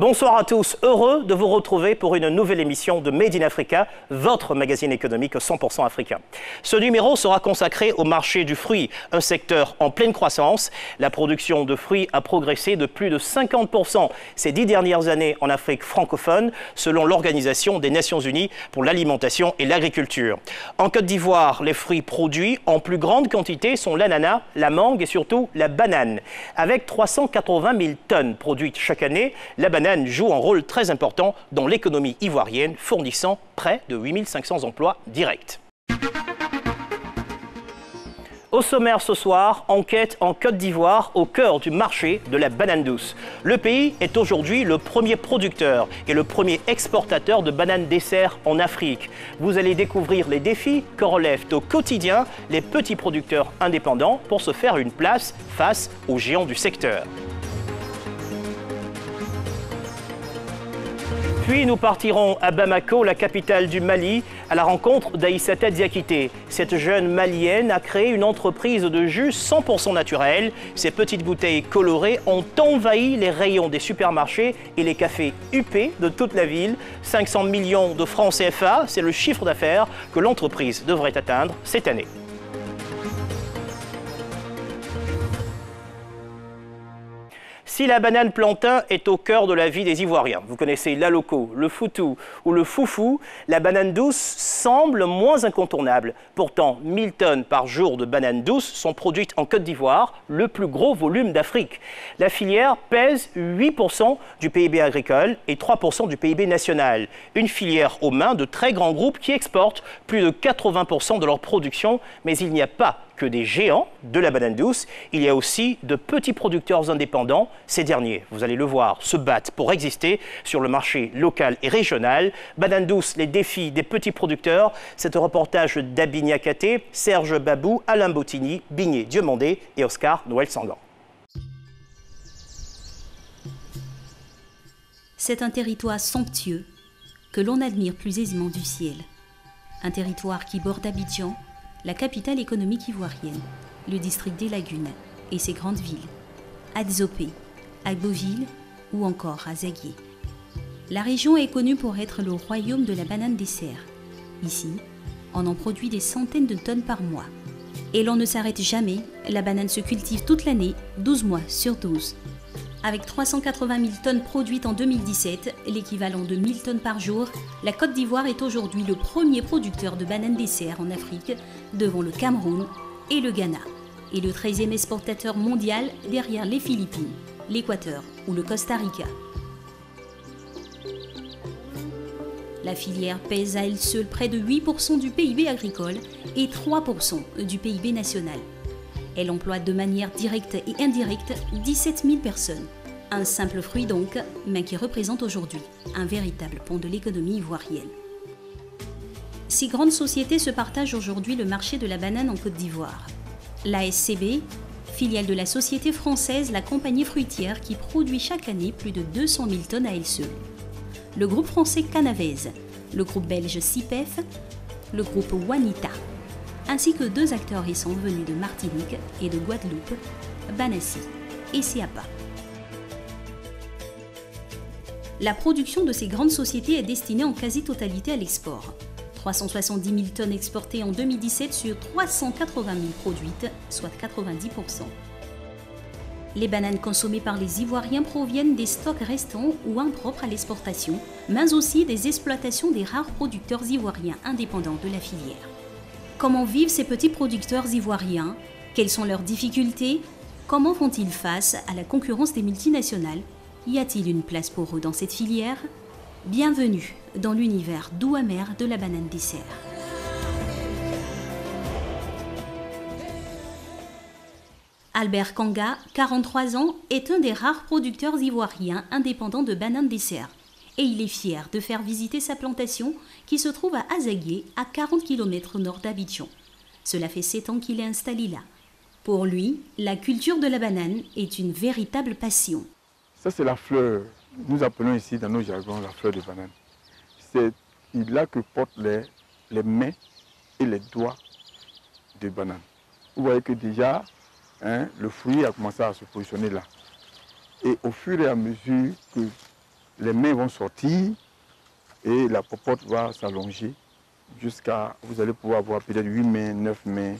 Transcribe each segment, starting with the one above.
Bonsoir à tous, heureux de vous retrouver pour une nouvelle émission de Made in Africa, votre magazine économique 100% africain. Ce numéro sera consacré au marché du fruit, un secteur en pleine croissance. La production de fruits a progressé de plus de 50% ces 10 dernières années en Afrique francophone, selon l'Organisation des Nations Unies pour l'alimentation et l'agriculture. En Côte d'Ivoire, les fruits produits en plus grande quantité sont l'ananas, la mangue et surtout la banane. Avec 380 000 tonnes produites chaque année, la banane joue un rôle très important dans l'économie ivoirienne, fournissant près de 8 500 emplois directs. Au sommaire ce soir, enquête en Côte d'Ivoire au cœur du marché de la banane douce. Le pays est aujourd'hui le premier producteur et le premier exportateur de bananes dessert en Afrique. Vous allez découvrir les défis que relèvent au quotidien les petits producteurs indépendants pour se faire une place face aux géants du secteur. Puis nous partirons à Bamako, la capitale du Mali, à la rencontre d'Aïssata Diakité. Cette jeune malienne a créé une entreprise de jus 100% naturel. Ces petites bouteilles colorées ont envahi les rayons des supermarchés et les cafés huppés de toute la ville. 500 millions de francs CFA, c'est le chiffre d'affaires que l'entreprise devrait atteindre cette année. Si la banane plantain est au cœur de la vie des Ivoiriens, vous connaissez l'aloko, le foutou ou le foufou, la banane douce semble moins incontournable. Pourtant, 1000 tonnes par jour de bananes douces sont produites en Côte d'Ivoire, le plus gros volume d'Afrique. La filière pèse 8% du PIB agricole et 3% du PIB national. Une filière aux mains de très grands groupes qui exportent plus de 80% de leur production, mais il n'y a pas que des géants de la banane douce, il y a aussi de petits producteurs indépendants. Ces derniers, vous allez le voir, se battent pour exister sur le marché local et régional. Banane douce, les défis des petits producteurs. C'est un reportage d'Abi Niakaté, Serge Babou, Alain Bottini, Bigné Diomandé et Oscar Noël Sangan. C'est un territoire somptueux que l'on admire plus aisément du ciel. Un territoire qui borde Abidjan, la capitale économique ivoirienne, le district des Lagunes et ses grandes villes, Adzopé, Agboville ou encore Azagué. La région est connue pour être le royaume de la banane dessert. Ici, on en produit des centaines de tonnes par mois. Et l'on ne s'arrête jamais, la banane se cultive toute l'année, 12 mois sur 12. Avec 380 000 tonnes produites en 2017, l'équivalent de 1000 tonnes par jour, la Côte d'Ivoire est aujourd'hui le premier producteur de bananes dessert en Afrique, devant le Cameroun et le Ghana, et le 13e exportateur mondial derrière les Philippines, l'Équateur ou le Costa Rica. La filière pèse à elle seule près de 8% du PIB agricole et 3% du PIB national. Elle emploie de manière directe et indirecte 17 000 personnes. Un simple fruit donc, mais qui représente aujourd'hui un véritable pont de l'économie ivoirienne. Six grandes sociétés se partagent aujourd'hui le marché de la banane en Côte d'Ivoire. La SCB, filiale de la société française La Compagnie Fruitière qui produit chaque année plus de 200 000 tonnes à elle seule. Le groupe français Canavez, le groupe belge CIPEF, le groupe Wanita, ainsi que deux acteurs récents venus de Martinique et de Guadeloupe, Banassi et Siapa. La production de ces grandes sociétés est destinée en quasi-totalité à l'export. 370 000 tonnes exportées en 2017 sur 380 000 produites, soit 90%. Les bananes consommées par les Ivoiriens proviennent des stocks restants ou impropres à l'exportation, mais aussi des exploitations des rares producteurs ivoiriens indépendants de la filière. Comment vivent ces petits producteurs ivoiriens? Quelles sont leurs difficultés? Comment font-ils face à la concurrence des multinationales? Y a-t-il une place pour eux dans cette filière? Bienvenue dans l'univers doux amer de la banane dessert. Albert Kanga, 43 ans, est un des rares producteurs ivoiriens indépendants de bananes dessert. Et il est fier de faire visiter sa plantation qui se trouve à Azagué, à 40 km au nord d'Abidjan. Cela fait 7 ans qu'il est installé là. Pour lui, la culture de la banane est une véritable passion. Ça, c'est la fleur. Nous appelons ici dans nos jargons la fleur de banane. C'est là que portent les mains et les doigts de banane. Vous voyez que déjà, le fruit a commencé à se positionner là. Et au fur et à mesure que les mains vont sortir et la popote va s'allonger jusqu'à, vous allez pouvoir avoir peut-être 8 mains, 9 mains.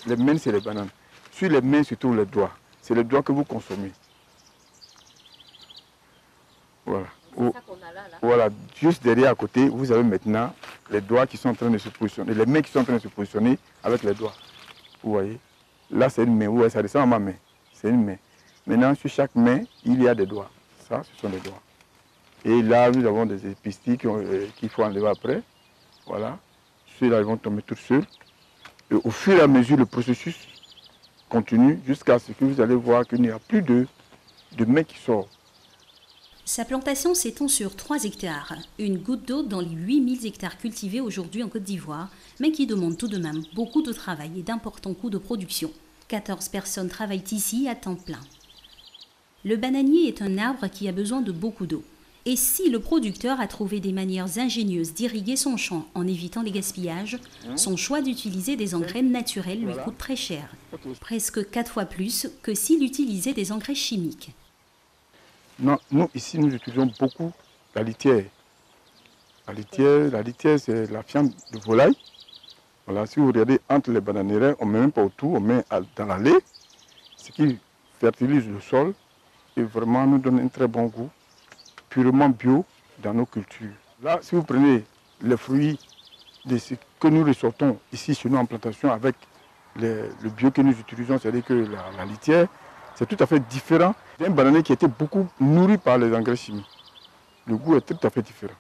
Les mains, c'est les bananes. Sur les mains, surtout les doigts. C'est les doigts que vous consommez. Voilà. C'est ça qu'on a là. Voilà, juste derrière à côté, vous avez maintenant les doigts qui sont en train de se positionner, les mains qui sont en train de se positionner avec les doigts. Vous voyez, là c'est une main, vous voyez, ça descend à ma main, c'est une main. Maintenant, sur chaque main, il y a des doigts. Ça, ce sont des doigts. Et là, nous avons des épiceries qu'il faut enlever après. Voilà, ceux-là, ils vont tomber tout seuls. Et au fur et à mesure, le processus continue jusqu'à ce que vous allez voir qu'il n'y a plus de mains qui sortent. Sa plantation s'étend sur 3 hectares, une goutte d'eau dans les 8000 hectares cultivés aujourd'hui en Côte d'Ivoire, mais qui demande tout de même beaucoup de travail et d'importants coûts de production. 14 personnes travaillent ici à temps plein. Le bananier est un arbre qui a besoin de beaucoup d'eau. Et si le producteur a trouvé des manières ingénieuses d'irriguer son champ en évitant les gaspillages, son choix d'utiliser des engrais naturels lui coûte très cher, presque 4 fois plus que s'il utilisait des engrais chimiques. Non, nous, ici, nous utilisons beaucoup la litière. La litière, c'est la fiente de volaille. Voilà, si vous regardez entre les bananières, on ne met même pas autour, on met dans la lait, ce qui fertilise le sol et vraiment nous donne un très bon goût, purement bio dans nos cultures. Là, si vous prenez les fruits de ce que nous ressortons ici chez nous en plantation avec le bio que nous utilisons, c'est-à-dire que la litière, c'est tout à fait différent d'un bananier qui était beaucoup nourri par les engrais chimiques. Le goût est tout à fait différent.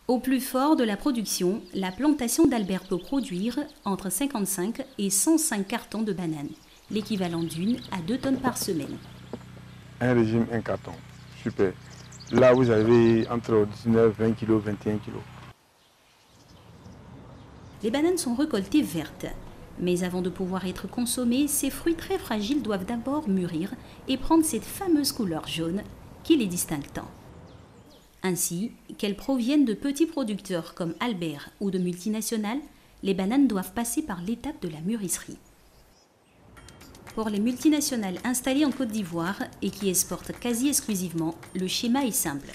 Au plus fort de la production, la plantation d'Albert peut produire entre 55 et 105 cartons de bananes, l'équivalent d'1 à 2 tonnes par semaine. Un régime, un carton. Super. Là, vous avez entre 19, 20 kg, 21 kg. Les bananes sont récoltées vertes. Mais avant de pouvoir être consommés, ces fruits très fragiles doivent d'abord mûrir et prendre cette fameuse couleur jaune qui les distingue tant. Ainsi, qu'elles proviennent de petits producteurs comme Albert ou de multinationales, les bananes doivent passer par l'étape de la mûrisserie. Pour les multinationales installées en Côte d'Ivoire et qui exportent quasi exclusivement, le schéma est simple.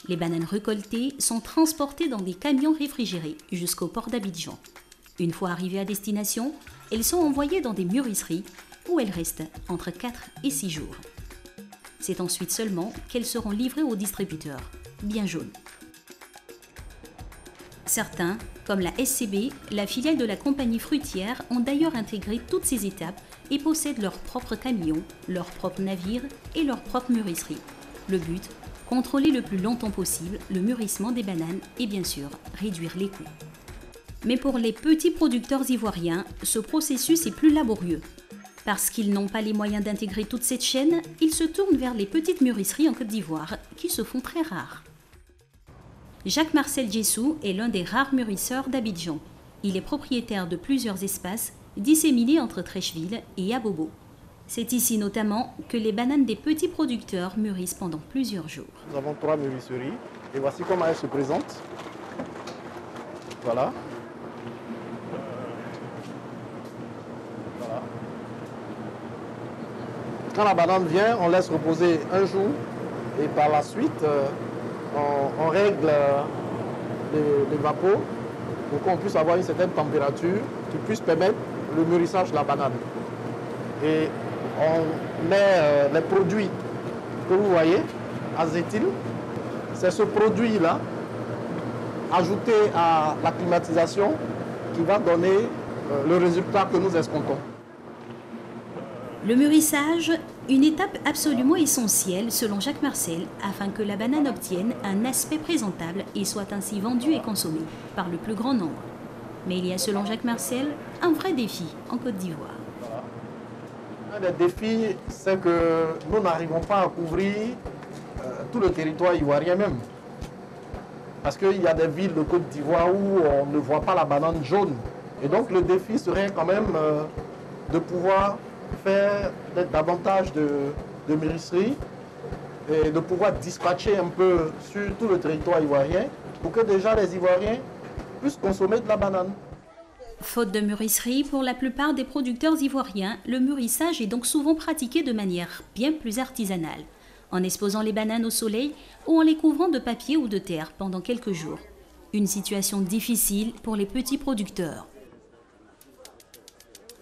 Les bananes récoltées sont transportées dans des camions réfrigérés jusqu'au port d'Abidjan. Une fois arrivées à destination, elles sont envoyées dans des mûrisseries où elles restent entre 4 et 6 jours. C'est ensuite seulement qu'elles seront livrées aux distributeurs, bien jaunes. Certains, comme la SCB, la filiale de la compagnie fruitière, ont d'ailleurs intégré toutes ces étapes et possèdent leurs propres camions, leurs propres navires et leurs propres mûrisseries. Le but, contrôler le plus longtemps possible le mûrissement des bananes et bien sûr réduire les coûts. Mais pour les petits producteurs ivoiriens, ce processus est plus laborieux. Parce qu'ils n'ont pas les moyens d'intégrer toute cette chaîne, ils se tournent vers les petites mûrisseries en Côte d'Ivoire, qui se font très rares. Jacques-Marcel Djessou est l'un des rares mûrisseurs d'Abidjan. Il est propriétaire de plusieurs espaces disséminés entre Treichville et Abobo. C'est ici notamment que les bananes des petits producteurs mûrissent pendant plusieurs jours. Nous avons 3 mûrisseries et voici comment elles se présentent. Voilà. Quand la banane vient, on laisse reposer un jour et par la suite, on règle les vapeurs pour qu'on puisse avoir une certaine température qui puisse permettre le mûrissage de la banane. Et on met les produits que vous voyez, azéthyl. C'est ce produit-là, ajouté à la climatisation, qui va donner le résultat que nous escomptons. Le mûrissage, une étape absolument essentielle selon Jacques-Marcel afin que la banane obtienne un aspect présentable et soit ainsi vendue et consommée par le plus grand nombre. Mais il y a selon Jacques-Marcel un vrai défi en Côte d'Ivoire. Un des défis, c'est que nous n'arrivons pas à couvrir tout le territoire ivoirien même. Parce qu'il y a des villes de Côte d'Ivoire où on ne voit pas la banane jaune. Et donc le défi serait quand même de pouvoir faire davantage de mûrisseries et de pouvoir dispatcher un peu sur tout le territoire ivoirien pour que déjà les Ivoiriens puissent consommer de la banane. Faute de mûrisserie, pour la plupart des producteurs ivoiriens, le mûrissage est donc souvent pratiqué de manière bien plus artisanale, en exposant les bananes au soleil ou en les couvrant de papier ou de terre pendant quelques jours. Une situation difficile pour les petits producteurs.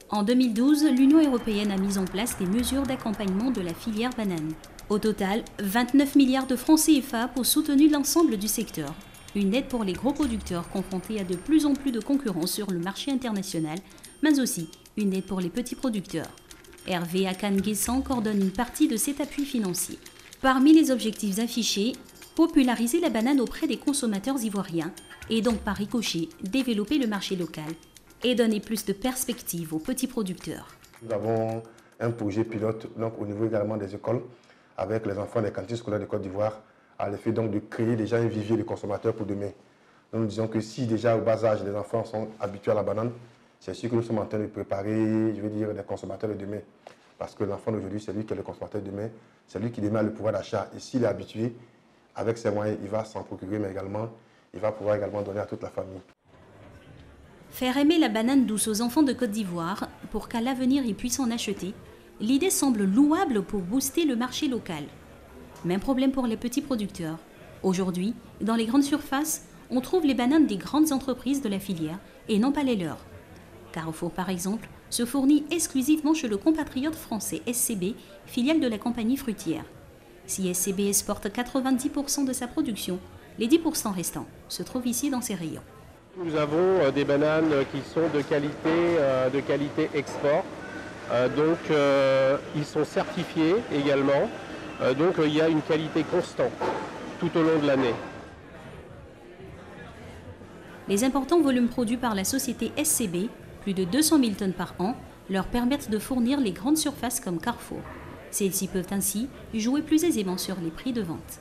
En 2012, l'Union européenne a mis en place des mesures d'accompagnement de la filière banane. Au total, 29 milliards de francs CFA pour soutenir l'ensemble du secteur. Une aide pour les gros producteurs confrontés à de plus en plus de concurrence sur le marché international, mais aussi une aide pour les petits producteurs. Hervé Akan-Guessant coordonne une partie de cet appui financier. Parmi les objectifs affichés, populariser la banane auprès des consommateurs ivoiriens et donc par ricochet développer le marché local et donner plus de perspectives aux petits producteurs. Nous avons un projet pilote donc, au niveau également des écoles avec les enfants des cantines scolaires de Côte d'Ivoire à l'effet donc de créer déjà un vivier de consommateurs pour demain. Donc, nous disons que si déjà au bas âge les enfants sont habitués à la banane, c'est sûr que nous sommes en train de préparer, je veux dire, des consommateurs de demain. Parce que l'enfant d'aujourd'hui, c'est lui qui est le consommateur de demain, c'est lui qui demain a le pouvoir d'achat. Et s'il est habitué, avec ses moyens, il va s'en procurer, mais également, il va pouvoir également donner à toute la famille. Faire aimer la banane douce aux enfants de Côte d'Ivoire pour qu'à l'avenir ils puissent en acheter, l'idée semble louable pour booster le marché local. Même problème pour les petits producteurs. Aujourd'hui, dans les grandes surfaces, on trouve les bananes des grandes entreprises de la filière et non pas les leurs. Carrefour, par exemple, se fournit exclusivement chez le compatriote français SCB, filiale de la compagnie fruitière. Si SCB exporte 90% de sa production, les 10% restants se trouvent ici dans ses rayons. Nous avons des bananes qui sont de qualité export. Ils sont certifiés également. Il y a une qualité constante tout au long de l'année. Les importants volumes produits par la société SCB, plus de 200 000 tonnes par an, leur permettent de fournir les grandes surfaces comme Carrefour. Celles-ci peuvent ainsi jouer plus aisément sur les prix de vente.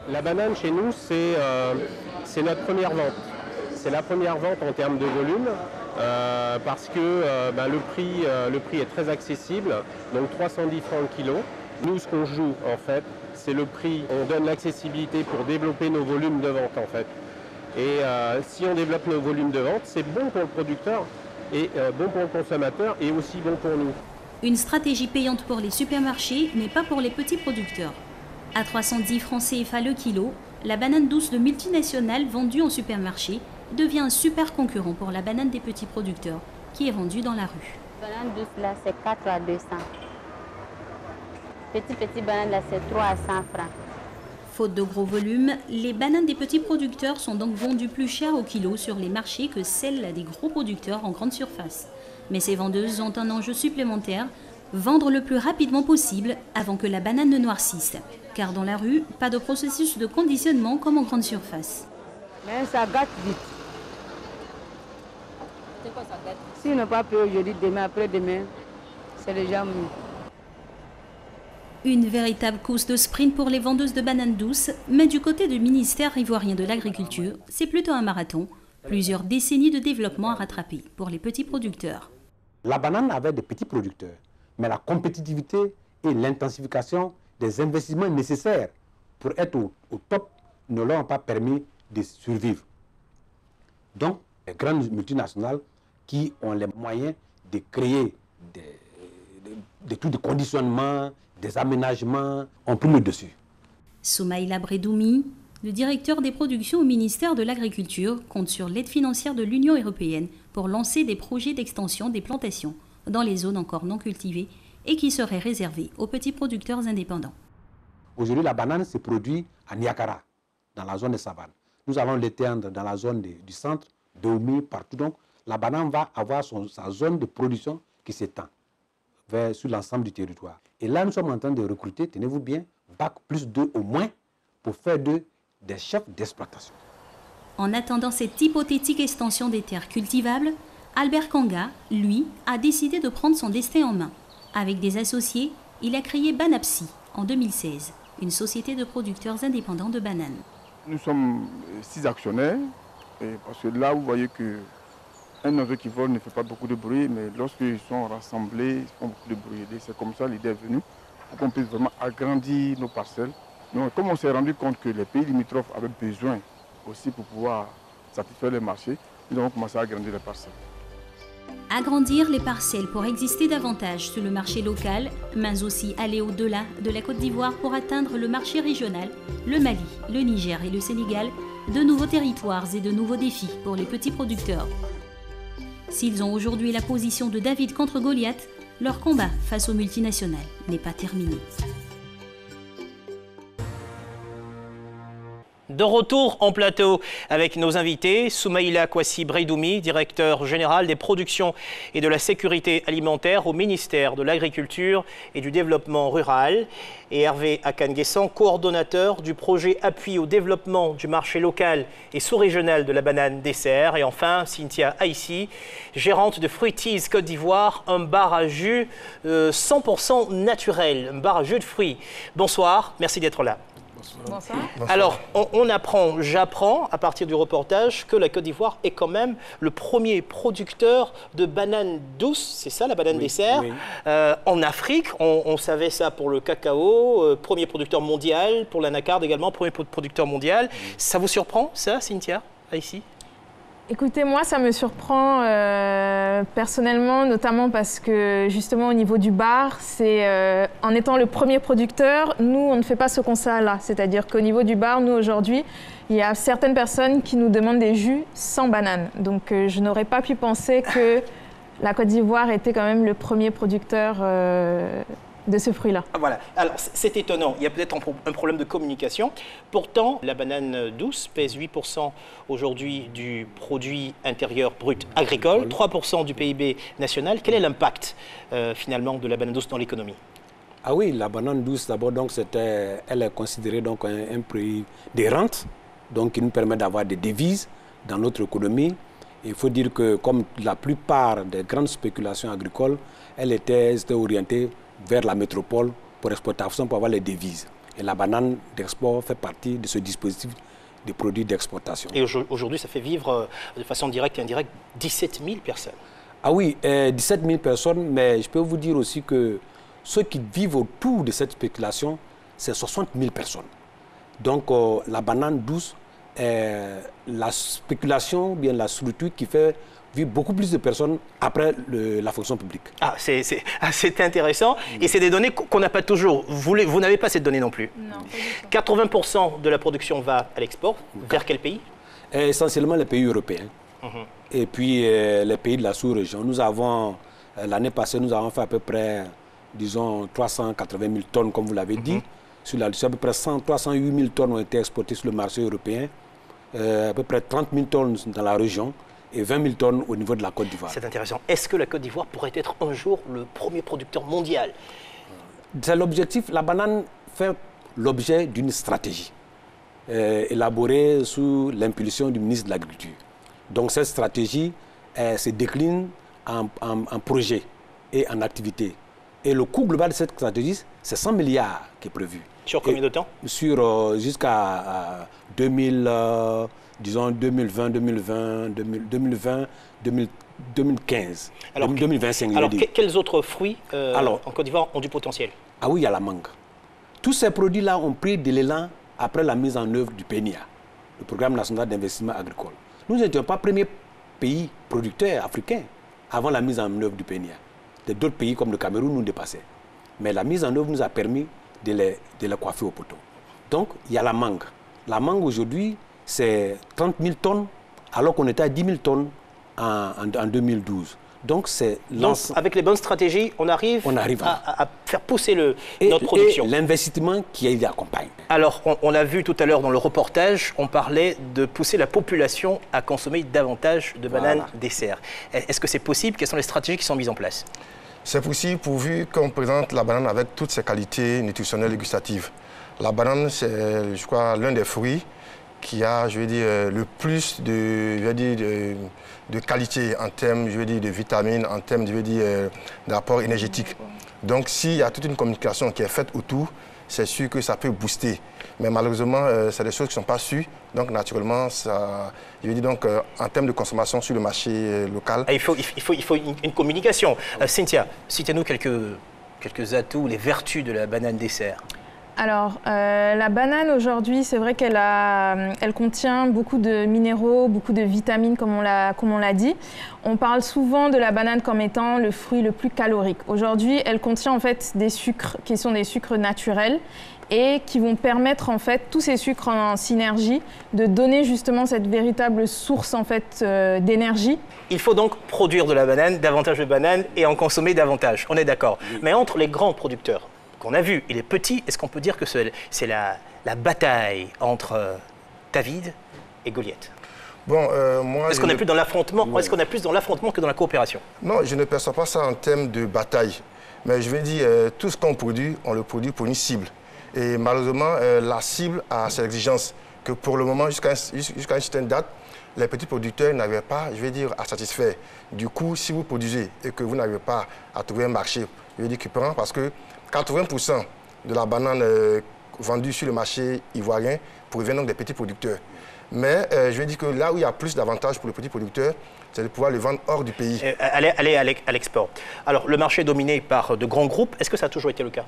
La banane chez nous, c'est notre première vente. C'est la première vente en termes de volume parce que le prix est très accessible, donc 310 francs le kilo. Nous, ce qu'on joue en fait, c'est le prix. On donne l'accessibilité pour développer nos volumes de vente en fait. Et si on développe nos volumes de vente, c'est bon pour le producteur et bon pour le consommateur et aussi bon pour nous. Une stratégie payante pour les supermarchés, mais pas pour les petits producteurs. À 310 francs CFA le kilo, la banane douce de multinationales vendue en supermarché devient un super concurrent pour la banane des petits producteurs, qui est vendue dans la rue. La banane douce là, c'est 4 à 200. Petit banane là, c'est 3 à 100 francs. Faute de gros volumes, les bananes des petits producteurs sont donc vendues plus cher au kilo sur les marchés que celles des gros producteurs en grande surface. Mais ces vendeuses ont un enjeu supplémentaire, vendre le plus rapidement possible avant que la banane ne noircisse. Car dans la rue, pas de processus de conditionnement comme en grande surface. Mais ça gâte vite. C'est quoi ça gâte? Si on n'a pas payé aujourd'hui, demain, après-demain, c'est déjà mieux. Une véritable course de sprint pour les vendeuses de bananes douces, mais du côté du ministère ivoirien de l'Agriculture, c'est plutôt un marathon. Plusieurs décennies de développement à rattraper pour les petits producteurs. La banane avait des petits producteurs, mais la compétitivité et l'intensification des investissements nécessaires pour être au top ne leur ont pas permis de survivre. Donc, les grandes multinationales qui ont les moyens de créer des trucs de conditionnement, des aménagements, ont pris le dessus. Soumaïla Bredoumi, le directeur des productions au ministère de l'Agriculture, compte sur l'aide financière de l'Union européenne pour lancer des projets d'extension des plantations dans les zones encore non cultivées et qui seraient réservées aux petits producteurs indépendants. Aujourd'hui, la banane se produit à Niakara, dans la zone de savane. Nous allons l'éteindre dans la zone du centre, de Oumi, partout. Donc, la banane va avoir sa zone de production qui s'étend sur l'ensemble du territoire. Et là, nous sommes en train de recruter, tenez-vous bien, Bac plus 2 au moins, pour faire des chefs d'exploitation. En attendant cette hypothétique extension des terres cultivables, Albert Kanga, lui, a décidé de prendre son destin en main. Avec des associés, il a créé Banapsi en 2016, une société de producteurs indépendants de bananes. Nous sommes 6 actionnaires, parce que là, vous voyez qu'un oiseau qui vole ne fait pas beaucoup de bruit, mais lorsqu'ils sont rassemblés, ils font beaucoup de bruit. Et c'est comme ça l'idée est venue, pour qu'on puisse vraiment agrandir nos parcelles. Donc, comme on s'est rendu compte que les pays limitrophes avaient besoin aussi pour pouvoir satisfaire les marchés, nous avons commencé à agrandir les parcelles. Agrandir les parcelles pour exister davantage sur le marché local, mais aussi aller au-delà de la Côte d'Ivoire pour atteindre le marché régional, le Mali, le Niger et le Sénégal, de nouveaux territoires et de nouveaux défis pour les petits producteurs. S'ils ont aujourd'hui la position de David contre Goliath, leur combat face aux multinationales n'est pas terminé. De retour en plateau avec nos invités, Soumaïla Kouassi Breidoumi, directeur général des productions et de la sécurité alimentaire au ministère de l'Agriculture et du Développement rural, et Hervé Akan-Guessan, coordonnateur du projet appui au développement du marché local et sous-régional de la banane dessert, et enfin Cynthia Aïssi, gérante de Fruities Côte d'Ivoire, un bar à jus 100% naturel, un bar à jus de fruits. Bonsoir, merci d'être là. Bonsoir. Alors, j'apprends à partir du reportage que la Côte d'Ivoire est quand même le premier producteur de bananes douces, c'est ça la banane dessert, en Afrique. On savait ça pour le cacao, premier producteur mondial, pour l'anacarde également, premier producteur mondial. Ça vous surprend ça, Cynthia, ici? Écoutez, moi, ça me surprend personnellement, notamment parce que justement au niveau du bar, c'est en étant le premier producteur, nous, on ne fait pas ce constat-là. C'est-à-dire qu'au niveau du bar, nous, aujourd'hui, il y a certaines personnes qui nous demandent des jus sans banane. Donc, je n'aurais pas pu penser que la Côte d'Ivoire était quand même le premier producteur de ce fruit-là. Voilà, alors c'est étonnant, il y a peut-être un problème de communication. Pourtant, la banane douce pèse 8% aujourd'hui du produit intérieur brut agricole, 3% du PIB national. Quel est l'impact finalement de la banane douce dans l'économie? Ah oui, la banane douce d'abord, donc elle est considérée donc un prix de rente, donc qui nous permet d'avoir des devises dans notre économie. Il faut dire que comme la plupart des grandes spéculations agricoles, elles étaient orientées vers la métropole pour exportation, pour avoir les devises. Et la banane d'export fait partie de ce dispositif de produits d'exportation. Et aujourd'hui, ça fait vivre de façon directe et indirecte 17 000 personnes. Ah oui, 17 000 personnes, mais je peux vous dire aussi que ceux qui vivent autour de cette spéculation, c'est 60 000 personnes. Donc la banane douce est la spéculation, bien la structure qui fait vivre beaucoup plus de personnes après la fonction publique. Ah, c'est intéressant. Et c'est des données qu'on n'a pas toujours. Vous n'avez pas cette donnée non plus. Non. 80% de la production va à l'export. Vers quel pays? Essentiellement les pays européens. Et puis les pays de la sous-région. Nous avons, l'année passée, nous avons fait à peu près, disons, 380 000 tonnes, comme vous l'avez dit. Sur à peu près 308 000 tonnes ont été exportées sur le marché européen. À peu près 30 000 tonnes dans la région et 20 000 tonnes au niveau de la Côte d'Ivoire. C'est intéressant. Est-ce que la Côte d'Ivoire pourrait être un jour le premier producteur mondial? C'est l'objectif. La banane fait l'objet d'une stratégie élaborée sous l'impulsion du ministre de l'Agriculture. Donc cette stratégie se décline en projets et en activités. Et le coût global de cette stratégie, c'est 100 milliards qui est prévu. Sur combien de temps? Sur jusqu'à 2020, 2015, alors, 2025. Alors, quels autres fruits en Côte d'Ivoire ont du potentiel? Ah oui, il y a la mangue. Tous ces produits-là ont pris de l'élan après la mise en œuvre du PNIA, le Programme national d'investissement agricole. Nous n'étions pas le premier pays producteur africain avant la mise en œuvre du PNIA. D'autres pays comme le Cameroun nous dépassaient. Mais la mise en œuvre nous a permis de les coiffer au poteau. Donc, il y a la mangue. La mangue aujourd'hui, c'est 30 000 tonnes, alors qu'on était à 10 000 tonnes en 2012. Donc, avec les bonnes stratégies, on arrive à faire pousser notre production. Et l'investissement qui y accompagne. Alors, on l'a vu tout à l'heure dans le reportage, on parlait de pousser la population à consommer davantage de bananes dessert. Est-ce que c'est possible? Quelles sont les stratégies qui sont mises en place? C'est possible pourvu qu'on présente la banane avec toutes ses qualités nutritionnelles et gustatives. La banane, c'est, je crois, l'un des fruits qui a, je veux dire, le plus de qualité en termes, je veux dire, de vitamines, en termes, je veux dire, d'apport énergétique. Donc, s'il y a toute une communication qui est faite autour, c'est sûr que ça peut booster. Mais malheureusement, c'est des choses qui ne sont pas sûres. Donc, naturellement, ça, je veux dire, donc, en termes de consommation sur le marché local... Il faut une communication. Cynthia, citez-nous quelques atouts, les vertus de la banane dessert. Alors, la banane aujourd'hui, c'est vrai elle contient beaucoup de minéraux, beaucoup de vitamines, comme on l'a dit. On parle souvent de la banane comme étant le fruit le plus calorique. Aujourd'hui, elle contient en fait des sucres qui sont des sucres naturels et qui vont permettre en fait tous ces sucres en synergie de donner justement cette véritable source en fait d'énergie. Il faut donc produire de la banane, davantage de bananes et en consommer davantage. On est d'accord. Mais entre les grands producteurs qu'on a vu et les petits, est-ce qu'on peut dire que c'est la bataille entre David et Goliath? Bon, moi... Est-ce qu'on est plus dans l'affrontement, est-ce qu'on est plus dans l'affrontement que dans la coopération? Non, je ne perçois pas ça en termes de bataille. Mais je vais dire, tout ce qu'on produit, on le produit pour une cible. Et malheureusement, la cible a ses exigences que pour le moment, jusqu'à une certaine date, les petits producteurs n'avaient pas, je vais dire, à satisfaire. Du coup, si vous produisez et que vous n'avez pas à trouver un marché, je vais dire qu'il prend, parce que 80% de la banane vendue sur le marché ivoirien provient donc des petits producteurs. Mais je vais dire que là où il y a plus d'avantages pour les petits producteurs, c'est de pouvoir le vendre hors du pays. Aller à l'export. Alors, le marché est dominé par de grands groupes. Est-ce que ça a toujours été le cas?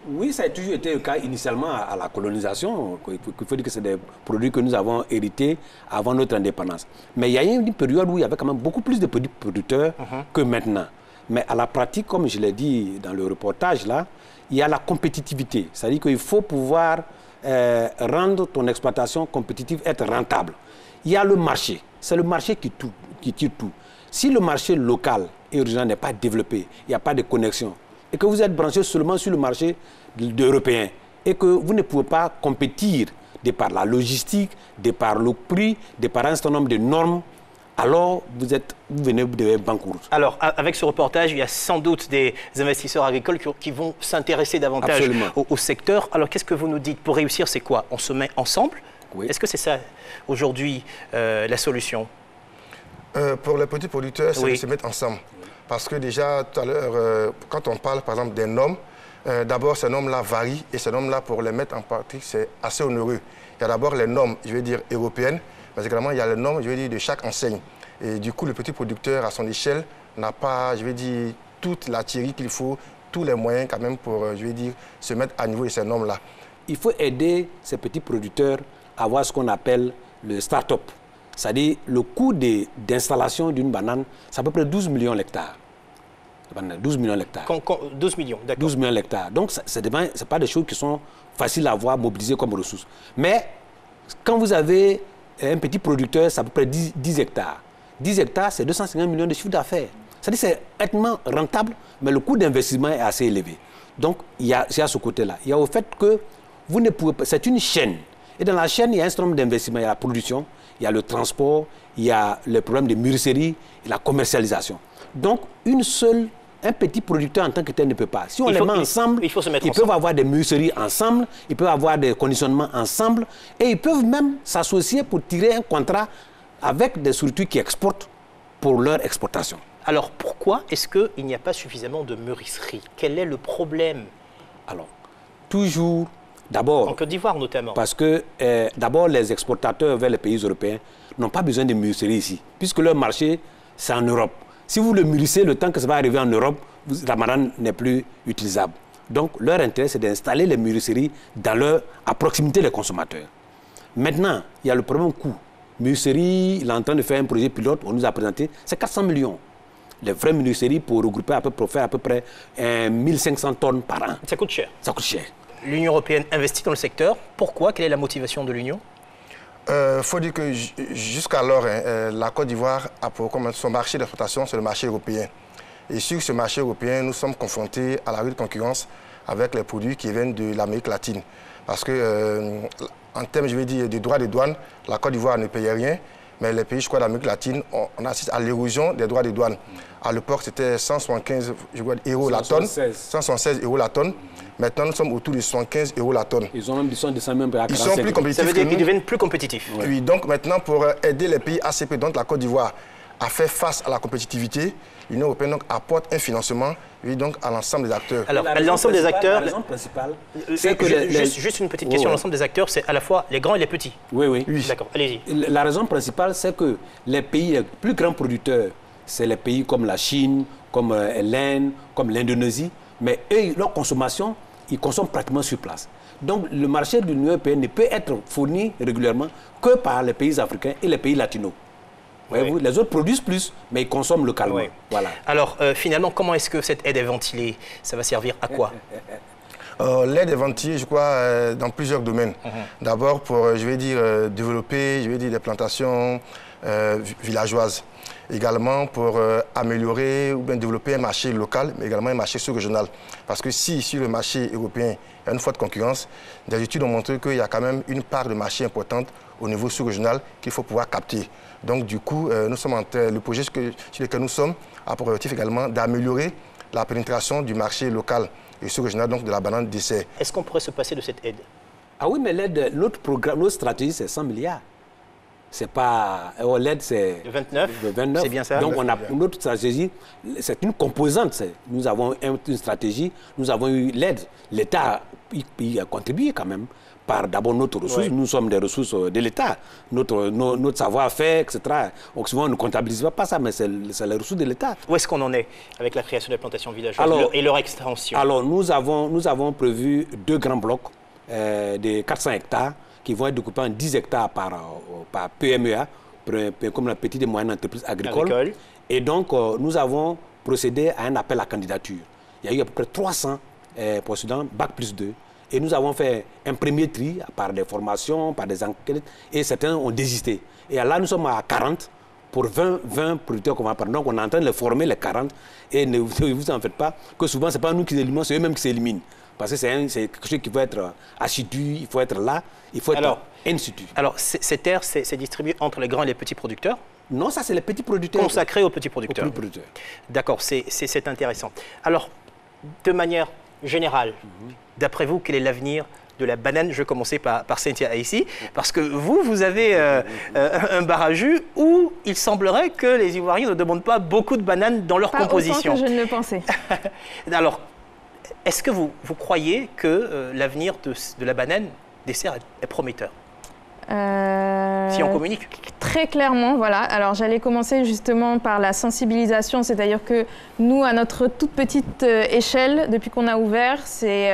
Oui, ça a toujours été le cas initialement à la colonisation. Il faut dire que c'est des produits que nous avons hérités avant notre indépendance. Mais il y a eu une période où il y avait quand même beaucoup plus de petits producteurs que maintenant. Mais à la pratique, comme je l'ai dit dans le reportage, là, il y a la compétitivité. C'est-à-dire qu'il faut pouvoir rendre ton exploitation compétitive, être rentable. Il y a le marché. C'est le marché qui tire tout. Si le marché local et régional n'est pas développé, il n'y a pas de connexion, et que vous êtes branché seulement sur le marché européen, et que vous ne pouvez pas compétir de par la logistique, de par le prix, de par un certain nombre de normes, alors vous devenez banqueroute. Alors, avec ce reportage, il y a sans doute des investisseurs agricoles qui vont s'intéresser davantage au secteur. Alors, qu'est-ce que vous nous dites? Pour réussir, c'est quoi? On se met ensemble? Oui. Est-ce que c'est ça, aujourd'hui, la solution? Pour les petits producteurs, c'est de se mettre ensemble. Parce que déjà, tout à l'heure, quand on parle, par exemple, des normes, d'abord, ces normes-là varient. Et ces normes-là, pour les mettre en pratique, c'est assez onéreux. Il y a d'abord les normes, je vais dire, européennes. Mais également, il y a les normes, je vais dire, de chaque enseigne. Et du coup, le petit producteur, à son échelle, n'a pas, je vais dire, toute l'artillerie qu'il faut, tous les moyens quand même pour, je vais dire, se mettre à niveau de ces normes-là. Il faut aider ces petits producteurs à avoir ce qu'on appelle le start-up. C'est-à-dire, le coût d'installation d'une banane, c'est à peu près 12 millions d'hectares. 12 millions d'hectares. 12 millions, d'accord. 12 millions d'hectares. Donc, ce n'est pas des choses qui sont faciles à avoir, mobilisées comme ressources. Mais, quand vous avez un petit producteur, c'est à peu près 10 hectares. 10 hectares, c'est 250 millions de chiffre d'affaires. C'est-à-dire c'est extrêmement rentable, mais le coût d'investissement est assez élevé. Donc, il y a ce côté-là. Il y a au fait que vous ne pouvez pas... C'est une chaîne. Et dans la chaîne, il y a un certain nombre d'investissements. Il y a la production, il y a le transport, il y a le problème de mûrisserie et la commercialisation. Donc, un petit producteur en tant que tel ne peut pas. Si on les met ensemble, ils peuvent avoir des mûrisseries ensemble, ils peuvent avoir des conditionnements ensemble, et ils peuvent même s'associer pour tirer un contrat avec des structures qui exportent pour leur exportation. Alors, pourquoi est-ce qu'il n'y a pas suffisamment de mûrisseries? Quel est le problème? Alors, toujours, d'abord... En Côte d'Ivoire, notamment. Parce que, d'abord, les exportateurs vers les pays européens n'ont pas besoin de mûrisseries ici, puisque leur marché, c'est en Europe. Si vous le mûrissez, le temps que ça va arriver en Europe, la banane n'est plus utilisable. Donc, leur intérêt, c'est d'installer les mûrisseries à proximité des consommateurs. Maintenant, il y a le problème coût. Mûrisserie, il est en train de faire un projet pilote, on nous a présenté, c'est 400 millions. Les vraies mûrisseries pour regrouper pour faire à peu près 1500 tonnes par an. Ça coûte cher. Ça coûte cher. L'Union européenne investit dans le secteur. Pourquoi? Quelle est la motivation de l'Union? Faut dire que jusqu'alors, la Côte d'Ivoire a pour son marché d'exportation, c'est le marché européen. Et sur ce marché européen, nous sommes confrontés à la rude concurrence avec les produits qui viennent de l'Amérique latine. Parce que, en termes, je vais dire, de droits de douane, la Côte d'Ivoire ne payait rien. Mais les pays, je crois, d'Amérique latine, on assiste à l'érosion des droits de douane. À l'époque, c'était 175 euros la tonne. 176 euros la tonne. Maintenant, nous sommes autour de 75 euros la tonne. Ils sont descendus même à 45. Ils sont plus compétitifs. Ça veut dire qu'ils deviennent plus compétitifs. Oui. Oui, donc maintenant, pour aider les pays ACP, donc la Côte d'Ivoire, à faire face à la compétitivité, l'Union européenne donc, apporte un financement donc, à l'ensemble des acteurs. Alors, l'ensemble des acteurs... La raison principale, c'est que... Juste une petite question. L'ensemble des acteurs, c'est à la fois les grands et les petits. Oui. D'accord, allez-y. La raison principale, c'est que les pays, les plus grands producteurs, c'est les pays comme la Chine, comme l'Inde, comme l'Indonésie. Mais eux, leur consommation, ils consomment pratiquement sur place. Donc le marché de l'Union européenne ne peut être fourni régulièrement que par les pays africains et les pays latinos. Voyez-vous, les autres produisent plus, mais ils consomment localement. Oui. Voilà. Alors, finalement, comment est-ce que cette aide est ventilée? Ça va servir à quoi? L'aide est ventilée, je crois, dans plusieurs domaines. D'abord pour, je vais dire, développer, des plantations villageoises. Également pour améliorer ou bien développer un marché local, mais également un marché sous-régional. Parce que si sur le marché européen, il y a une forte concurrence, des études ont montré qu'il y a quand même une part de marché importante au niveau sous-régional qu'il faut pouvoir capter. Donc du coup, nous sommes le projet sur lequel nous sommes a pour objectif également d'améliorer la pénétration du marché local et sous-régional, donc de la banane dessert. Est-ce qu'on pourrait se passer de cette aide? Ah oui, mais l'aide, notre programme, notre stratégie, c'est 100 milliards. C'est pas... L'aide, c'est... De 29, c'est bien ça. Donc, on a, notre stratégie, c'est une composante. Nous avons une stratégie, nous avons eu l'aide. L'État y a contribué quand même par d'abord notre ressource. Nous sommes des ressources de l'État. Notre savoir-faire, etc. Donc, souvent, on ne comptabilise pas ça, mais c'est les ressources de l'État. Où est-ce qu'on en est avec la création des plantations villageoises et leur extension? Alors, nous avons prévu 2 grands blocs de 400 hectares qui vont être découpés en 10 hectares par PMEA, comme la petite et moyenne entreprise agricole. Et donc, nous avons procédé à un appel à candidature. Il y a eu à peu près 300 postulants, Bac+2. Et nous avons fait un premier tri par des formations, par des enquêtes, et certains ont désisté. Et là, nous sommes à 40 pour 20 producteurs qu'on va prendre. Donc, on est en train de les former, les 40, et ne vous en faites pas, que souvent, ce n'est pas nous qui les éliminons, c'est eux-mêmes qui s'éliminent. Parce que c'est quelque chose qui faut être assidu, il faut être là, il faut être institut. Alors, ces terres, c'est distribué entre les grands et les petits producteurs? Non, ça, c'est les petits producteurs. Consacrés aux petits producteurs. D'accord, c'est intéressant. Alors, de manière générale, d'après vous, quel est l'avenir de la banane? Je vais commencer par Cynthia ici, parce que vous avez un bar à jus où il semblerait que les Ivoiriens ne demandent pas beaucoup de bananes dans leur composition. Pas autant que je ne le pensais. Alors, est-ce que vous croyez que l'avenir de la banane dessert est prometteur? Si on communique? Très clairement, voilà. Alors, j'allais commencer justement par la sensibilisation, c'est-à-dire que nous, à notre toute petite échelle, depuis qu'on a ouvert, c'est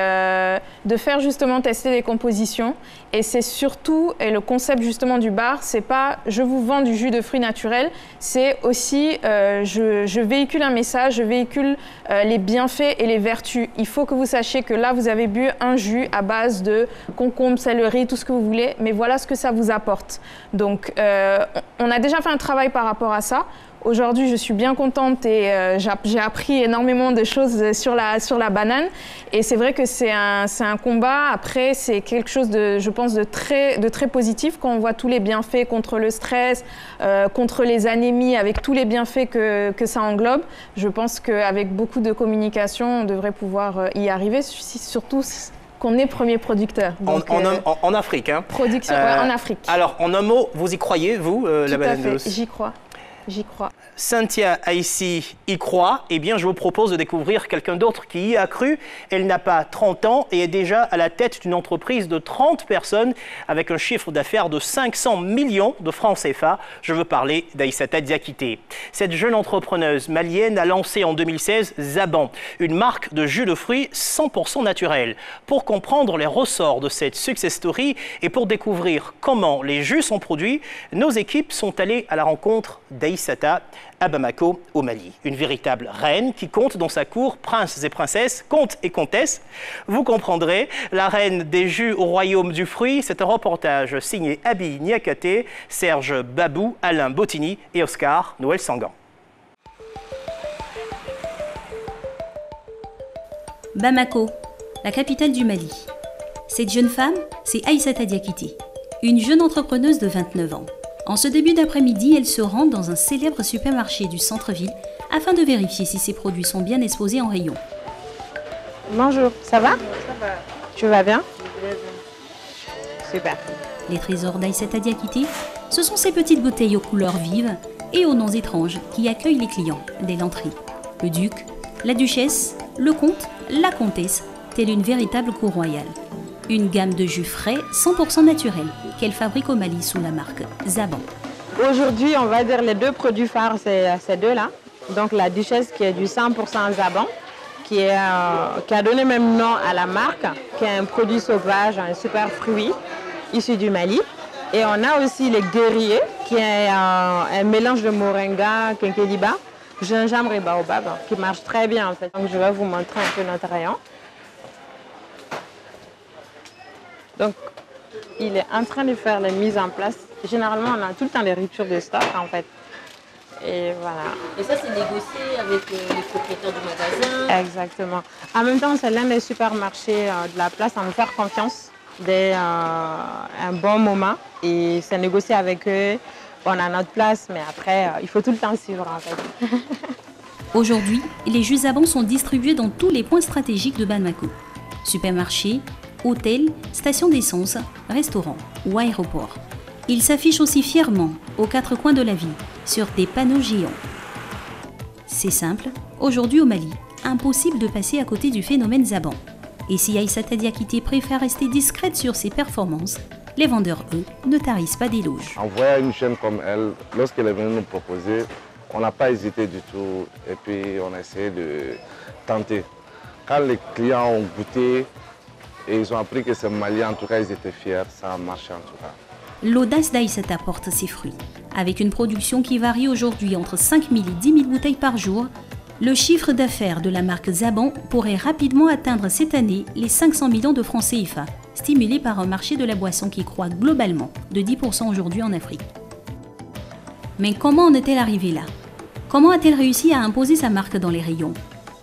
de faire justement tester les compositions. Et c'est surtout, et le concept justement du bar, c'est pas je vous vends du jus de fruits naturels, c'est aussi je véhicule un message, je véhicule les bienfaits et les vertus. Il faut que vous sachiez que là, vous avez bu un jus à base de concombre, céleri, tout ce que vous voulez, mais voilà ce que ça vous apporte. Donc, on a déjà fait un travail par rapport à ça. Aujourd'hui, je suis bien contente et j'ai appris énormément de choses sur la banane. Et c'est vrai que c'est un combat. Après, c'est quelque chose, je pense, de très positif quand on voit tous les bienfaits contre le stress, contre les anémies, avec tous les bienfaits que ça englobe. Je pense qu'avec beaucoup de communication, on devrait pouvoir y arriver, surtout qu'on est premier producteur. Donc, en Afrique, hein. Production, en Afrique. Alors, en un mot, vous y croyez, vous, la banane douce? J'y crois. J'y crois. Cynthia Aïssi y croit. Eh bien, je vous propose de découvrir quelqu'un d'autre qui y a cru. Elle n'a pas 30 ans et est déjà à la tête d'une entreprise de 30 personnes avec un chiffre d'affaires de 500 millions de francs CFA. Je veux parler d'Aïssata Diakité. Cette jeune entrepreneuse malienne a lancé en 2016 Zaban, une marque de jus de fruits 100% naturel. Pour comprendre les ressorts de cette success story et pour découvrir comment les jus sont produits, nos équipes sont allées à la rencontre d'Aïssata à Bamako, au Mali. Une véritable reine qui compte dans sa cour princes et princesses, comtes et comtesses. Vous comprendrez, la reine des jus au royaume du fruit, c'est un reportage signé Abi Niakate, Serge Babou, Alain Bottini et Oscar Noël Sangan. Bamako, la capitale du Mali. Cette jeune femme, c'est Aïssata Diakité, une jeune entrepreneuse de 29 ans. En ce début d'après-midi, elle se rend dans un célèbre supermarché du centre-ville afin de vérifier si ses produits sont bien exposés en rayon. Bonjour, ça va? Ça va. Tu vas bien? Super. Les trésors d'Aïssata Diakité, ce sont ces petites bouteilles aux couleurs vives et aux noms étranges qui accueillent les clients dès l'entrée. Le duc, la duchesse, le comte, la comtesse, telle une véritable cour royale. Une gamme de jus frais 100% naturels qu'elle fabrique au Mali sous la marque Zaban. Aujourd'hui, on va dire les deux produits phares, c'est ces deux-là. Donc la duchesse qui est du 100% Zaban, qui a donné même nom à la marque, qui est un produit sauvage, un super fruit issu du Mali. Et on a aussi les guerriers, qui est un mélange de moringa, kenkeliba, gingembre et baobab, qui marche très bien en fait. Donc je vais vous montrer un peu notre rayon. Donc il est en train de faire les mises en place. Généralement on a tout le temps des ruptures de stock en fait. Et voilà. Et ça c'est négocié avec les propriétaires du magasin? Exactement. En même temps c'est l'un des supermarchés de la place à nous faire confiance dès un bon moment. Et c'est négocié avec eux. On a notre place, mais après, il faut tout le temps suivre en fait. Aujourd'hui, les jus Zaban sont distribués dans tous les points stratégiques de Bamako. Supermarchés, hôtels, stations d'essence, restaurants ou aéroports. Ils s'affichent aussi fièrement aux quatre coins de la ville, sur des panneaux géants. C'est simple, aujourd'hui au Mali, impossible de passer à côté du phénomène Zaban. Et si Aïssata Diakité préfère rester discrète sur ses performances, les vendeurs, eux, ne tarissent pas d'éloges. En voyant une chaîne comme elle, lorsqu'elle est venue nous proposer, on n'a pas hésité du tout et puis on a essayé de tenter. Quand les clients ont goûté et ils ont appris que c'est malien, en tout cas ils étaient fiers, ça a marché en tout cas. L'audace d'Aïssata porte ses fruits. Avec une production qui varie aujourd'hui entre 5 000 et 10 000 bouteilles par jour, le chiffre d'affaires de la marque Zaban pourrait rapidement atteindre cette année les 500 millions de francs CFA, stimulé par un marché de la boisson qui croît globalement de 10% aujourd'hui en Afrique. Mais comment en est-elle arrivée là? Comment a-t-elle réussi à imposer sa marque dans les rayons?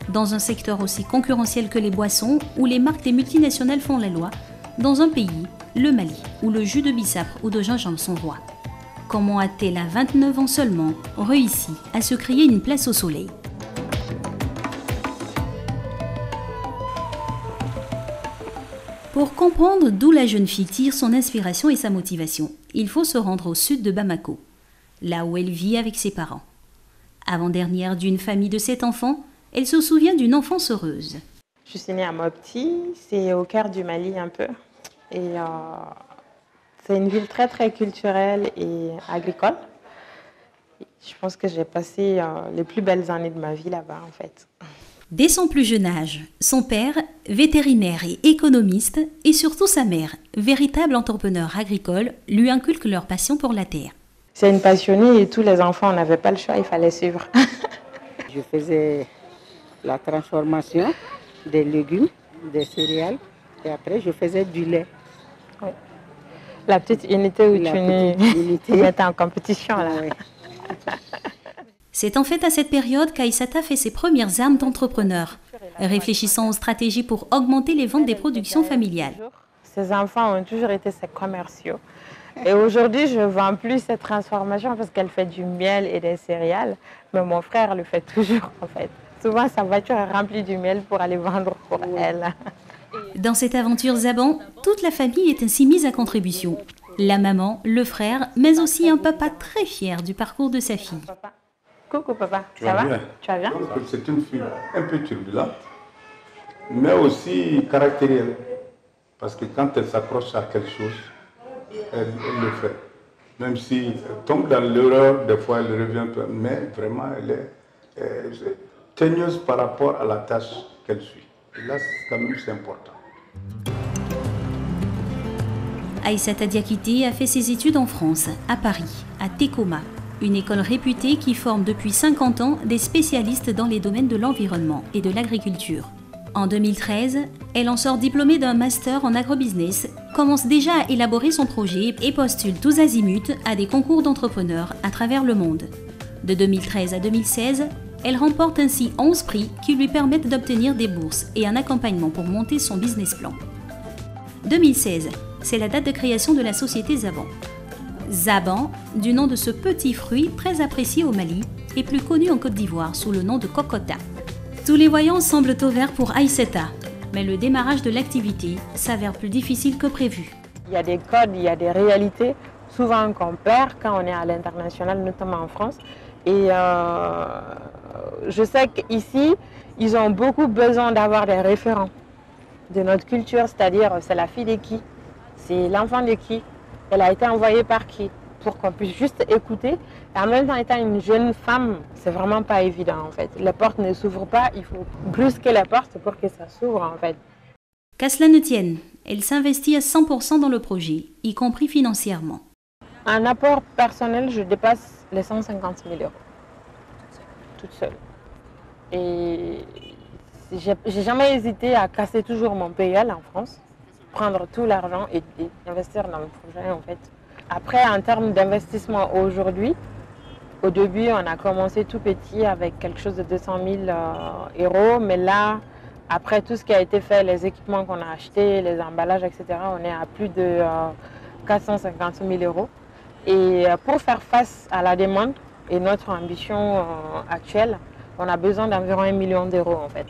Dans un secteur aussi concurrentiel que les boissons, où les marques des multinationales font la loi, dans un pays, le Mali, où le jus de bissapre ou de gingembre sont rois. Comment a-t-elle à 29 ans seulement réussi à se créer une place au soleil? Pour comprendre d'où la jeune fille tire son inspiration et sa motivation, il faut se rendre au sud de Bamako, là où elle vit avec ses parents. Avant-dernière d'une famille de 7 enfants, elle se souvient d'une enfance heureuse. Je suis née à Mopti, c'est au cœur du Mali un peu. Et c'est une ville très très culturelle et agricole. Je pense que j'ai passé les plus belles années de ma vie là-bas en fait. Dès son plus jeune âge, son père, vétérinaire et économiste, et surtout sa mère, véritable entrepreneur agricole, lui inculquent leur passion pour la terre. C'est une passionnée et tous les enfants n'avaient pas le choix, il fallait suivre. Je faisais la transformation des légumes, des céréales, et après je faisais du lait. Oui. La petite unité où tu étais en compétition là. Oui. C'est en fait à cette période qu'Aïssata fait ses premières armes d'entrepreneur, réfléchissant aux stratégies pour augmenter les ventes des productions familiales. Ces enfants ont toujours été ses commerciaux. Et aujourd'hui, je ne vends plus cette transformation parce qu'elle fait du miel et des céréales, mais mon frère le fait toujours en fait. Souvent, sa voiture est remplie du miel pour aller vendre pour elle. Dans cette aventure Zaban, toute la famille est ainsi mise à contribution. La maman, le frère, mais aussi un papa très fier du parcours de sa fille. Coucou papa, ça va? Tu vas bien? C'est une fille un peu turbulente, mais aussi caractérielle. Parce que quand elle s'accroche à quelque chose, elle le fait. Même si elle tombe dans l'erreur, des fois elle revient, mais vraiment elle est teigneuse par rapport à la tâche qu'elle suit. Et là, quand même, c'est important. Aïssata Diakité a fait ses études en France, à Paris, à Tekoma, une école réputée qui forme depuis 50 ans des spécialistes dans les domaines de l'environnement et de l'agriculture. En 2013, elle en sort diplômée d'un master en agrobusiness, commence déjà à élaborer son projet et postule tous azimuts à des concours d'entrepreneurs à travers le monde. De 2013 à 2016, elle remporte ainsi 11 prix qui lui permettent d'obtenir des bourses et un accompagnement pour monter son business plan. 2016, c'est la date de création de la société Zaban. Zaban, du nom de ce petit fruit très apprécié au Mali et plus connu en Côte d'Ivoire sous le nom de Kokota. Tous les voyants semblent au vert pour Aïssata, mais le démarrage de l'activité s'avère plus difficile que prévu. Il y a des codes, il y a des réalités, souvent qu'on perd quand on est à l'international, notamment en France. Et je sais qu'ici, ils ont beaucoup besoin d'avoir des référents de notre culture, c'est-à-dire c'est la fille de qui, c'est l'enfant de qui, elle a été envoyée par qui. pour qu'on puisse juste écouter. Et en même temps, étant une jeune femme, c'est vraiment pas évident en fait. Les portes ne s'ouvrent pas, il faut brusquer la porte pour que ça s'ouvre en fait. Qu'à cela ne tienne, elle s'investit à 100% dans le projet, y compris financièrement. En apport personnel, je dépasse les 150 000 euros, toute seule. Et j'ai jamais hésité à casser toujours mon PL en France, prendre tout l'argent et investir dans le projet en fait. Après, en termes d'investissement aujourd'hui, au début, on a commencé tout petit avec quelque chose de 200 000 euros, mais là, après tout ce qui a été fait, les équipements qu'on a achetés, les emballages, etc., on est à plus de 450 000 euros. Et pour faire face à la demande et notre ambition actuelle, on a besoin d'environ 1 million d'euros en fait.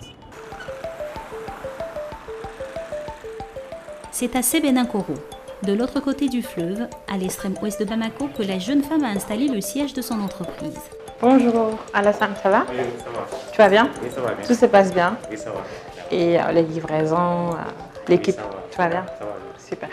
C'est à Sébenankoro, de l'autre côté du fleuve, à l'extrême ouest de Bamako, que la jeune femme a installé le siège de son entreprise. Bonjour Alassane, ça va? Oui, ça va. Tu vas bien? Oui, ça va bien. Tout se passe bien? Oui, ça va. Et les livraisons, l'équipe, oui, tu vas bien? Ça va. Super.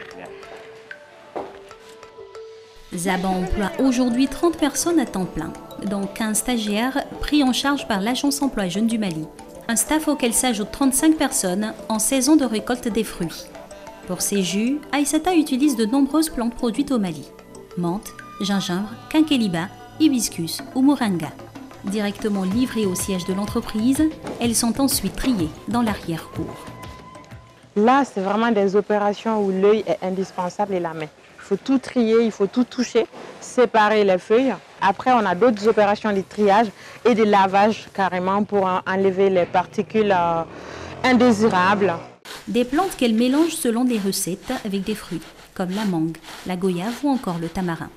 Zaban emploie aujourd'hui 30 personnes à temps plein, dont 15 stagiaires pris en charge par l'Agence Emploi Jeunes du Mali. Un staff auquel s'ajoutent 35 personnes en saison de récolte des fruits. Pour ces jus, Aïssata utilise de nombreuses plantes produites au Mali. Menthe, gingembre, quinqueliba, hibiscus ou moringa. Directement livrées au siège de l'entreprise, elles sont ensuite triées dans l'arrière-cour. Là, c'est vraiment des opérations où l'œil est indispensable et la main. Il faut tout trier, il faut tout toucher, séparer les feuilles. Après, on a d'autres opérations de triage et de lavage carrément pour enlever les particules indésirables. Des plantes qu'elle mélange selon des recettes avec des fruits, comme la mangue, la goyave ou encore le tamarin.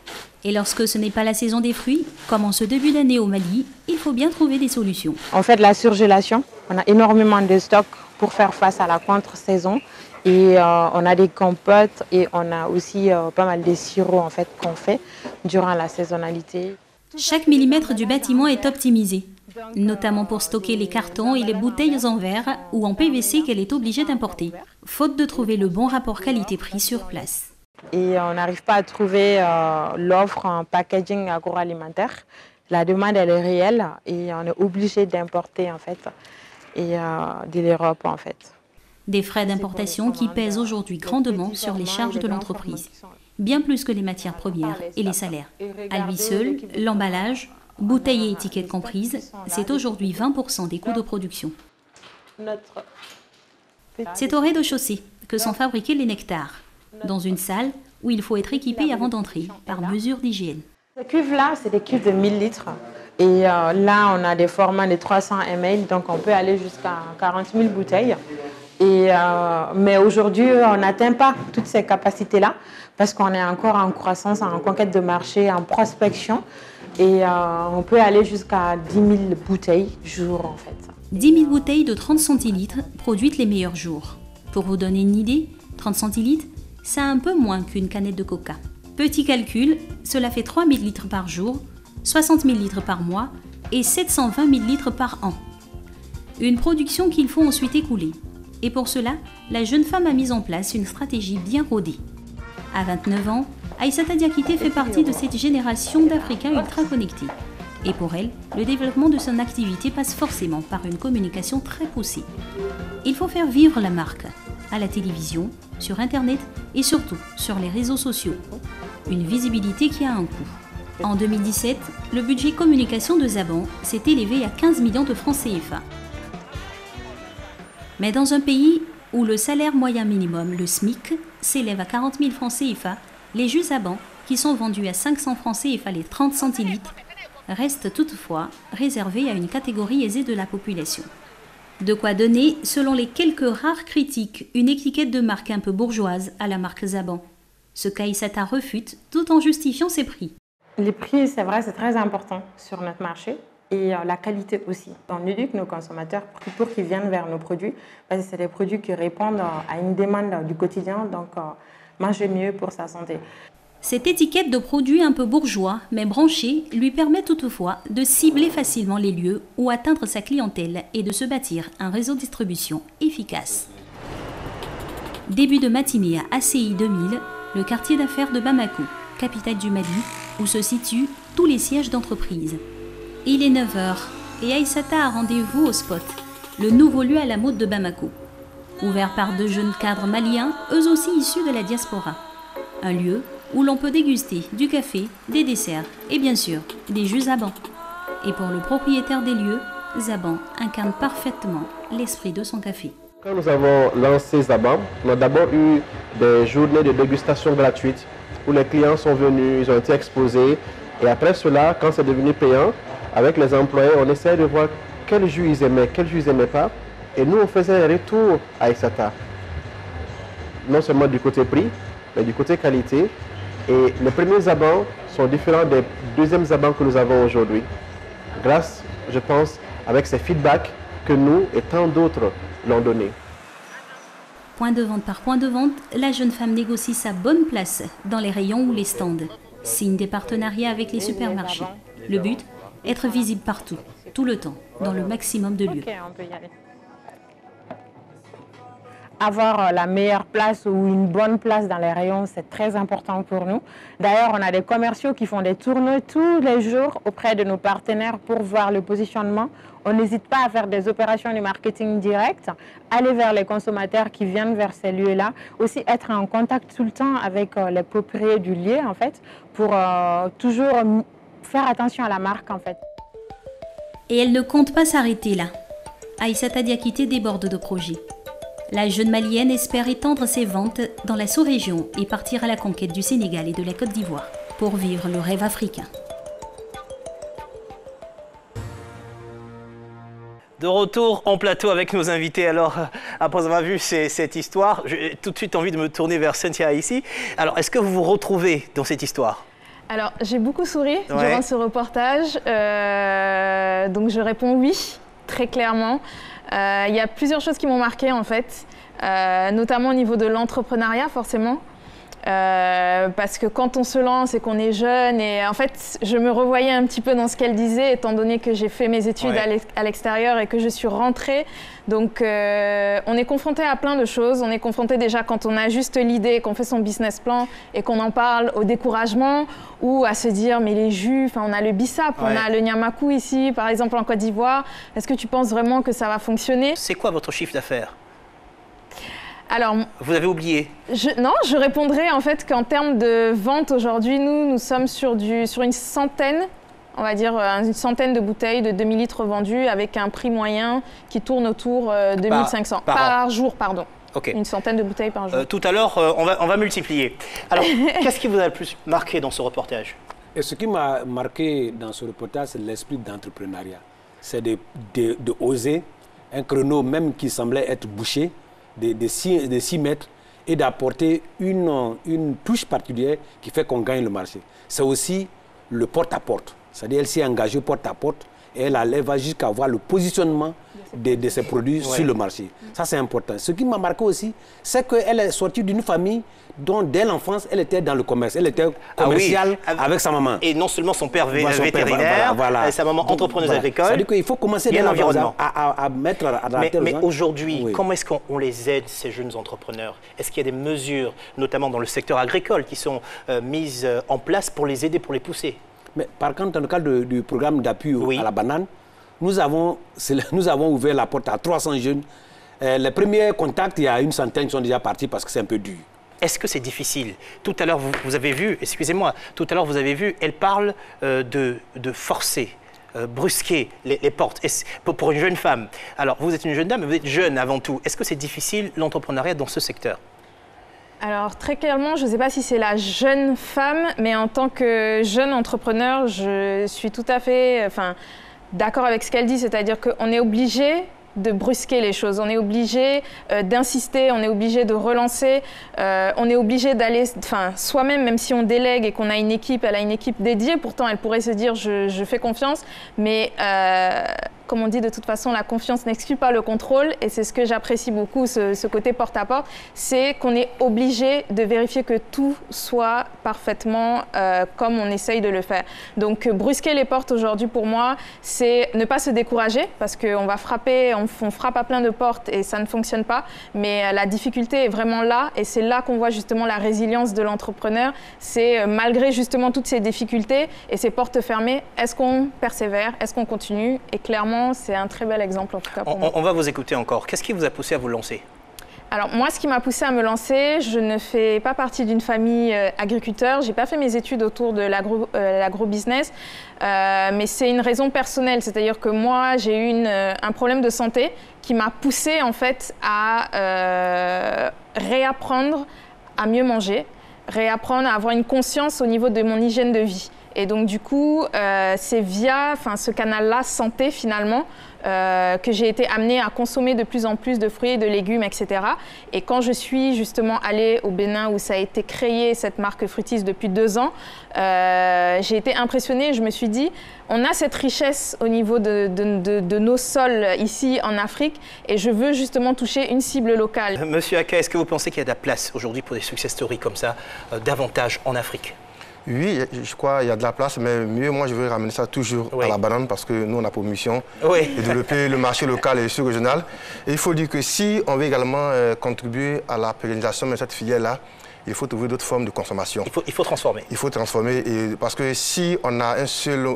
Et lorsque ce n'est pas la saison des fruits, comme en ce début d'année au Mali, il faut bien trouver des solutions. On fait de la surgélation, on a énormément de stocks pour faire face à la contre-saison. Et on a des compotes et on a aussi pas mal de sirops en fait, qu'on fait durant la saisonnalité. Chaque millimètre du bâtiment est optimisé, notamment pour stocker les cartons et les bouteilles en verre ou en PVC qu'elle est obligée d'importer, faute de trouver le bon rapport qualité-prix sur place. Et on n'arrive pas à trouver l'offre en packaging agroalimentaire. La demande elle est réelle et on est obligé d'importer en fait et de l'Europe en fait. Des frais d'importation qui pèsent aujourd'hui grandement sur les charges de l'entreprise, bien plus que les matières premières et les salaires. À lui seul, l'emballage, bouteilles et étiquettes comprises, c'est aujourd'hui 20% des coûts de production. C'est au rez-de-chaussée que sont fabriqués les nectars, dans une salle où il faut être équipé avant d'entrer, par mesure d'hygiène. Ces cuves-là, c'est des cuves de 1000 litres. Et là, on a des formats de 300 ml, donc on peut aller jusqu'à 40 000 bouteilles. Mais aujourd'hui, on n'atteint pas toutes ces capacités-là parce qu'on est encore en croissance, en conquête de marché, en prospection. Et on peut aller jusqu'à 10 000 bouteilles jour en fait. 10 000 bouteilles de 30 centilitres produites les meilleurs jours. Pour vous donner une idée, 30 centilitres, c'est un peu moins qu'une canette de coca. Petit calcul, cela fait 3 000 litres par jour, 60 000 litres par mois et 720 000 litres par an. Une production qu'il faut ensuite écouler. Et pour cela, la jeune femme a mis en place une stratégie bien rodée. À 29 ans, Aïssata Diakité fait partie de cette génération d'Africains ultra connectés. Et pour elle, le développement de son activité passe forcément par une communication très poussée. Il faut faire vivre la marque, à la télévision, sur Internet et surtout sur les réseaux sociaux. Une visibilité qui a un coût. En 2017, le budget communication de Zaban s'est élevé à 15 millions de francs CFA. Mais dans un pays où le salaire moyen minimum, le SMIC, s'élève à 40 000 francs CFA, les jus Zaban, qui sont vendus à 500 francs CFA les 30 centilitres, restent toutefois réservés à une catégorie aisée de la population. De quoi donner, selon les quelques rares critiques, une étiquette de marque un peu bourgeoise à la marque Zaban. Ce qu'Aïssata refute tout en justifiant ses prix. Les prix, c'est vrai, c'est très important sur notre marché. Et la qualité aussi. On éduque nos consommateurs pour qu'ils viennent vers nos produits, parce que c'est des produits qui répondent à une demande du quotidien, donc manger mieux pour sa santé. Cette étiquette de produit un peu bourgeois, mais branché, lui permet toutefois de cibler facilement les lieux où atteindre sa clientèle et de se bâtir un réseau de distribution efficace. Début de matinée à ACI 2000, le quartier d'affaires de Bamako, capitale du Mali, où se situent tous les sièges d'entreprise. Il est 9h et Aïssata a rendez-vous au spot, le nouveau lieu à la mode de Bamako, ouvert par 2 jeunes cadres maliens, eux aussi issus de la diaspora. Un lieu où l'on peut déguster du café, des desserts et bien sûr des jus Zaban. Et pour le propriétaire des lieux, Zaban incarne parfaitement l'esprit de son café. Quand nous avons lancé Zaban, on a d'abord eu des journées de dégustation gratuites où les clients sont venus, ils ont été exposés. Et après cela, quand c'est devenu payant, avec les employés, on essayait de voir quel jus ils aimaient, quel jus ils n'aimaient pas. Et nous, on faisait un retour à Aïssata. Non seulement du côté prix, mais du côté qualité. Et les premiers Zaban sont différents des deuxièmes Zaban que nous avons aujourd'hui. Grâce, je pense, avec ces feedbacks que nous et tant d'autres l'ont donné. Point de vente par point de vente, la jeune femme négocie sa bonne place dans les rayons ou les stands. Signe des partenariats avec les supermarchés. Le but, être visible partout, tout le temps, dans le maximum de lieux. Okay, on peut y aller. Avoir la meilleure place ou une bonne place dans les rayons, c'est très important pour nous. D'ailleurs, on a des commerciaux qui font des tournées tous les jours auprès de nos partenaires pour voir le positionnement. On n'hésite pas à faire des opérations de marketing direct, aller vers les consommateurs qui viennent vers ces lieux-là. Aussi être en contact tout le temps avec les propriétaires du lieu, en fait, pour toujours faire attention à la marque, en fait. Et elle ne compte pas s'arrêter là. Aïssata Diakité déborde de projets. La jeune malienne espère étendre ses ventes dans la sous-région et partir à la conquête du Sénégal et de la Côte d'Ivoire pour vivre le rêve africain. De retour en plateau avec nos invités. Alors, après avoir vu cette histoire, j'ai tout de suite envie de me tourner vers Cynthia ici. Alors, est-ce que vous vous retrouvez dans cette histoire ? Alors, j'ai beaucoup souri durant ce reportage, donc je réponds oui, très clairement. Il y a plusieurs choses qui m'ont marqué en fait, notamment au niveau de l'entrepreneuriat forcément. Parce que quand on se lance et qu'on est jeune, et en fait, je me revoyais un petit peu dans ce qu'elle disait, étant donné que j'ai fait mes études à l'extérieur et que je suis rentrée. Donc, on est confronté à plein de choses. On est confronté déjà quand on a juste l'idée, qu'on fait son business plan et qu'on en parle au découragement ou à se dire, mais les jus, on a le bissap, on a le nyamakou ici, par exemple en Côte d'Ivoire. Est-ce que tu penses vraiment que ça va fonctionner? C'est quoi votre chiffre d'affaires? Alors, vous avez oublié? Non, je répondrais en fait qu'en termes de vente aujourd'hui, nous sommes sur une centaine, on va dire une centaine de bouteilles de 2000 litres vendues avec un prix moyen qui tourne autour de 1500 par jour, pardon. Okay. Une centaine de bouteilles par jour. Tout à l'heure, on va multiplier. Alors, qu'est-ce qui vous a le plus marqué dans ce reportage? Et ce qui m'a marqué dans ce reportage, c'est l'esprit d'entrepreneuriat. C'est de oser un créneau même qui semblait être bouché, de 6 mètres, et d'apporter une touche particulière qui fait qu'on gagne le marché. C'est aussi le porte-à-porte. C'est-à-dire qu'elle s'est engagée porte-à-porte et elle va jusqu'à voir le positionnement de ses produits sur le marché. Ça, c'est important. Ce qui m'a marqué aussi, c'est qu'elle est sortie d'une famille dont, dès l'enfance, elle était dans le commerce. Elle était commerciale avec sa maman. Et non seulement son père vétérinaire, et sa maman entrepreneuse agricole. C'est-à-dire qu'il faut commencer dès l'environnement à mettre à la tête. Mais aujourd'hui, comment est-ce qu'on les aide, ces jeunes entrepreneurs? Est-ce qu'il y a des mesures, notamment dans le secteur agricole, qui sont mises en place pour les aider, pour les pousser? Mais par contre, dans le cadre du programme d'appui à la banane, nous avons ouvert la porte à 300 jeunes. Les premiers contacts, il y a une centaine qui sont déjà partis parce que c'est un peu dur. Est-ce que c'est difficile? Tout à l'heure, vous avez vu, excusez-moi, tout à l'heure, vous avez vu, elle parle de forcer, brusquer les portes pour une jeune femme. Alors, vous êtes une jeune dame, mais vous êtes jeune avant tout. Est-ce que c'est difficile, l'entrepreneuriat dans ce secteur? Alors, très clairement, je ne sais pas si c'est la jeune femme, mais en tant que jeune entrepreneur, je suis tout à fait d'accord avec ce qu'elle dit, c'est-à-dire qu'on est obligé de brusquer les choses, on est obligé d'insister, on est obligé de relancer, on est obligé d'aller, soi-même, même si on délègue et qu'on a une équipe, elle a une équipe dédiée, pourtant elle pourrait se dire je fais confiance, mais comme on dit de toute façon, la confiance n'exclut pas le contrôle et c'est ce que j'apprécie beaucoup, ce côté porte-à-porte, c'est qu'on est obligé de vérifier que tout soit parfaitement comme on essaye de le faire. Donc brusquer les portes aujourd'hui pour moi, c'est ne pas se décourager parce qu'on va frapper, on frappe à plein de portes et ça ne fonctionne pas, mais la difficulté est vraiment là et c'est là qu'on voit justement la résilience de l'entrepreneur, c'est malgré justement toutes ces difficultés et ces portes fermées, est-ce qu'on persévère, est-ce qu'on continue? Et clairement, c'est un très bel exemple en tout cas pour moi. On va vous écouter encore. Qu'est-ce qui vous a poussé à vous lancer? Alors moi, ce qui m'a poussé à me lancer, je ne fais pas partie d'une famille agriculteur. J'ai pas fait mes études autour de l'agro-business, mais c'est une raison personnelle. C'est-à-dire que moi, j'ai eu un problème de santé qui m'a poussé en fait à réapprendre à mieux manger, réapprendre à avoir une conscience au niveau de mon hygiène de vie. Et donc du coup, c'est via ce canal-là, santé finalement, que j'ai été amenée à consommer de plus en plus de fruits et de légumes, etc. Et quand je suis justement allée au Bénin où ça a été créé, cette marque Fruitis depuis 2 ans, j'ai été impressionnée. Je me suis dit, on a cette richesse au niveau de nos sols ici en Afrique et je veux justement toucher une cible locale. Monsieur Aka, est-ce que vous pensez qu'il y a de la place aujourd'hui pour des success stories comme ça, davantage en Afrique? Oui, je crois qu'il y a de la place, mais mieux, moi, je veux ramener ça toujours à la banane parce que nous, on a pour mission de développer le marché local et sous-régional. Et il faut dire que si on veut également contribuer à la pérennisation de cette filière-là, il faut trouver d'autres formes de consommation. Il faut transformer. Il faut transformer, parce que si on a une seule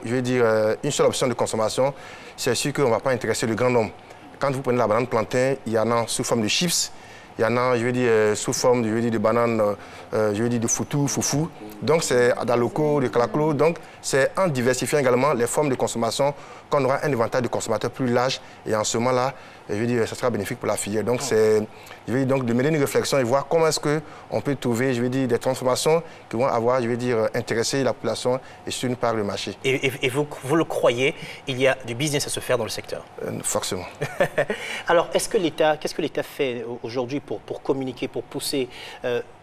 option de consommation, c'est sûr qu'on ne va pas intéresser le grand nombre. Quand vous prenez la banane plantain, il y en a sous forme de chips. Il y en a, sous forme de bananes, de foutou, foufou. Donc, c'est d'aloco, de claclo. Donc, c'est en diversifiant également les formes de consommation qu'on aura un éventail de consommateurs plus large. Et en ce moment-là, ça sera bénéfique pour la filière. Donc, c'est donc de mener une réflexion et voir comment est-ce qu'on peut trouver, des transformations qui vont avoir, intéresser la population et sur une part le marché. Et vous le croyez, il y a du business à se faire dans le secteur? Forcément. Alors, qu'est-ce que l'État fait aujourd'hui pour communiquer, pour pousser,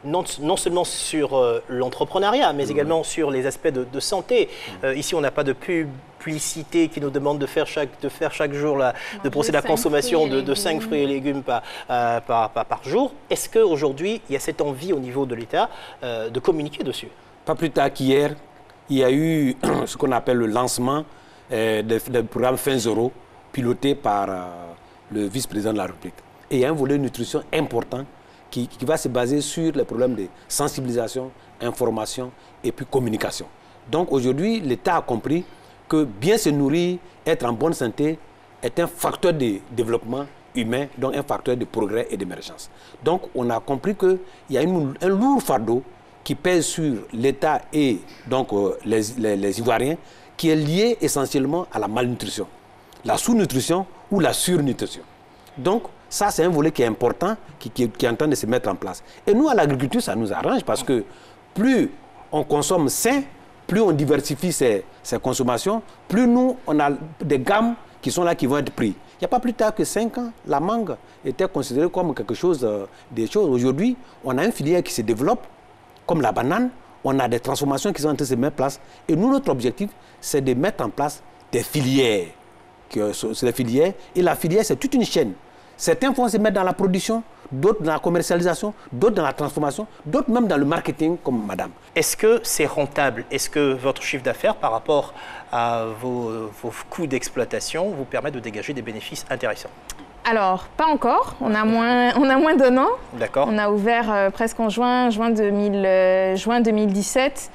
non seulement sur l'entrepreneuriat, mais également sur les aspects de santé? Ici, on n'a pas de publicité qui nous demande de faire chaque jour, de procéder à la consommation de 5 fruits et légumes par jour. Est-ce qu'aujourd'hui, il y a cette envie au niveau de l'État de communiquer dessus? Pas plus tard qu'hier, il y a eu ce qu'on appelle le lancement du programme Fin Zéro, piloté par le vice-président de la République. Et il y a un volet nutrition important qui va se baser sur les problèmes de sensibilisation, information et puis communication. Donc aujourd'hui, l'État a compris que bien se nourrir, être en bonne santé, est un facteur de développement humain, donc un facteur de progrès et d'émergence. Donc on a compris qu'il y a un lourd fardeau qui pèse sur l'État et donc les Ivoiriens, qui est lié essentiellement à la malnutrition, la sous-nutrition ou la surnutrition. Donc ça, c'est un volet qui est important, qui est en train de se mettre en place. Et nous, à l'agriculture, ça nous arrange parce que plus on consomme sain, plus on diversifie ses consommations, plus nous, on a des gammes qui sont là, qui vont être prises. Il n'y a pas plus tard que 5 ans, la mangue était considérée comme quelque chose, des choses. Aujourd'hui, on a une filière qui se développe, comme la banane, on a des transformations qui sont en train de se mettre en place. Et nous, notre objectif, c'est de mettre en place des filières. C'est les filières. Et la filière, c'est toute une chaîne. Certains vont se mettre dans la production, d'autres dans la commercialisation, d'autres dans la transformation, d'autres même dans le marketing, comme madame. Est-ce que c'est rentable? Est-ce que votre chiffre d'affaires par rapport à vos coûts d'exploitation vous permet de dégager des bénéfices intéressants? Alors, pas encore. On a moins d'1 an. D'accord. On a ouvert presque en juin 2017.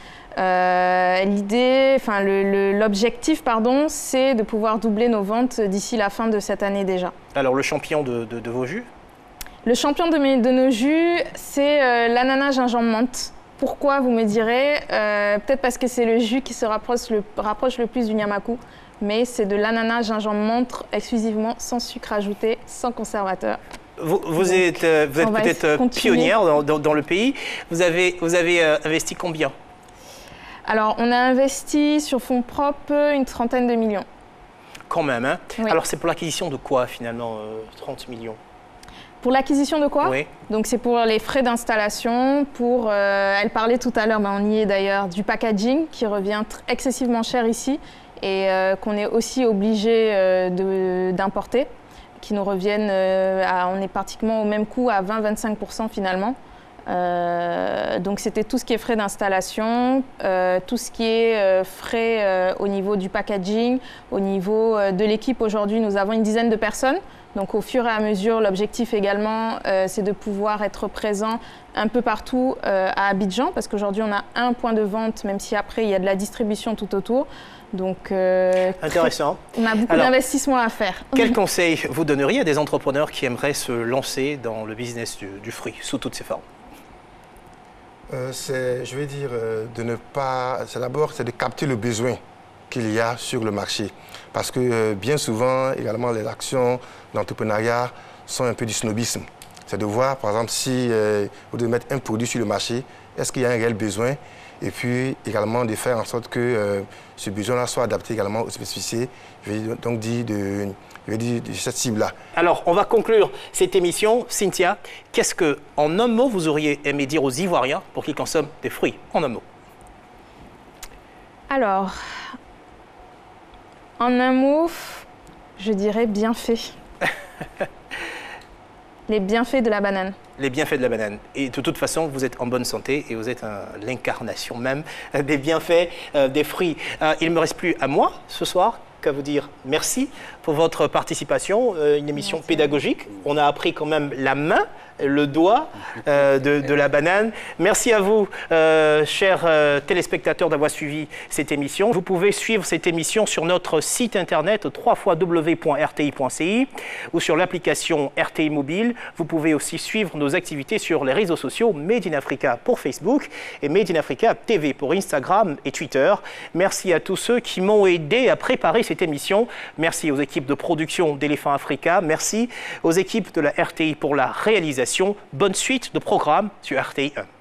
L'objectif, c'est de pouvoir doubler nos ventes d'ici la fin de cette année déjà. Alors, le champion de vos jus? Le champion de nos jus, c'est l'ananas gingembre menthe. Pourquoi, vous me direz? Peut-être parce que c'est le jus qui se rapproche le plus du Nyamaku, mais c'est de l'ananas gingembre menthe exclusivement, sans sucre ajouté, sans conservateur. Vous êtes peut-être pionnière dans le pays. Vous avez investi combien? Alors, on a investi sur fonds propres une 30aine de millions. Quand même, hein? Oui. Alors, c'est pour l'acquisition de quoi, finalement, 30 millions? Pour l'acquisition de quoi? Oui. Donc c'est pour les frais d'installation, pour, elle parlait tout à l'heure, on y est d'ailleurs, du packaging qui revient excessivement cher ici et qu'on est aussi obligé d'importer, qui nous reviennent, on est pratiquement au même coût à 20-25% finalement. Donc c'était tout ce qui est frais d'installation, tout ce qui est frais au niveau du packaging, au niveau de l'équipe. Aujourd'hui, nous avons une dizaine de personnes. Donc au fur et à mesure, l'objectif également, c'est de pouvoir être présent un peu partout à Abidjan, parce qu'aujourd'hui, on a un point de vente, même si après, il y a de la distribution tout autour. Donc, intéressant. On a beaucoup d'investissements à faire. Quel conseil vous donneriez à des entrepreneurs qui aimeraient se lancer dans le business du fruit, sous toutes ses formes? Je vais dire, de ne pas... D'abord, c'est de capter le besoin qu'il y a sur le marché. Parce que bien souvent, également, les actions d'entrepreneuriat sont un peu du snobisme. C'est de voir, par exemple, si vous devez mettre un produit sur le marché, est-ce qu'il y a un réel besoin? Et puis également de faire en sorte que ce besoin-là soit adapté également aux spécificités, je vais donc dire de cette cible-là. Alors, on va conclure cette émission. Cynthia, qu'est-ce que, en un mot, vous auriez aimé dire aux Ivoiriens pour qu'ils consomment des fruits? En un mot. Alors, en un mot, je dirais bienfaits. Les bienfaits de la banane. Les bienfaits de la banane. Et de toute façon, vous êtes en bonne santé et vous êtes l'incarnation même des bienfaits des fruits. Il ne me reste plus à moi ce soir qu'à vous dire merci pour votre participation. Une émission pédagogique. On a appris quand même la main, le doigt de la banane. Merci à vous, chers téléspectateurs, d'avoir suivi cette émission. Vous pouvez suivre cette émission sur notre site internet www.rti.ci ou sur l'application RTI Mobile. Vous pouvez aussi suivre nos activités sur les réseaux sociaux Made in Africa pour Facebook et Made in Africa TV pour Instagram et Twitter. Merci à tous ceux qui m'ont aidé à préparer cette émission. Merci aux équipes de production d'Éléphant Africa. Merci aux équipes de la RTI pour la réalisation. Bonne suite de programme sur RTI 1.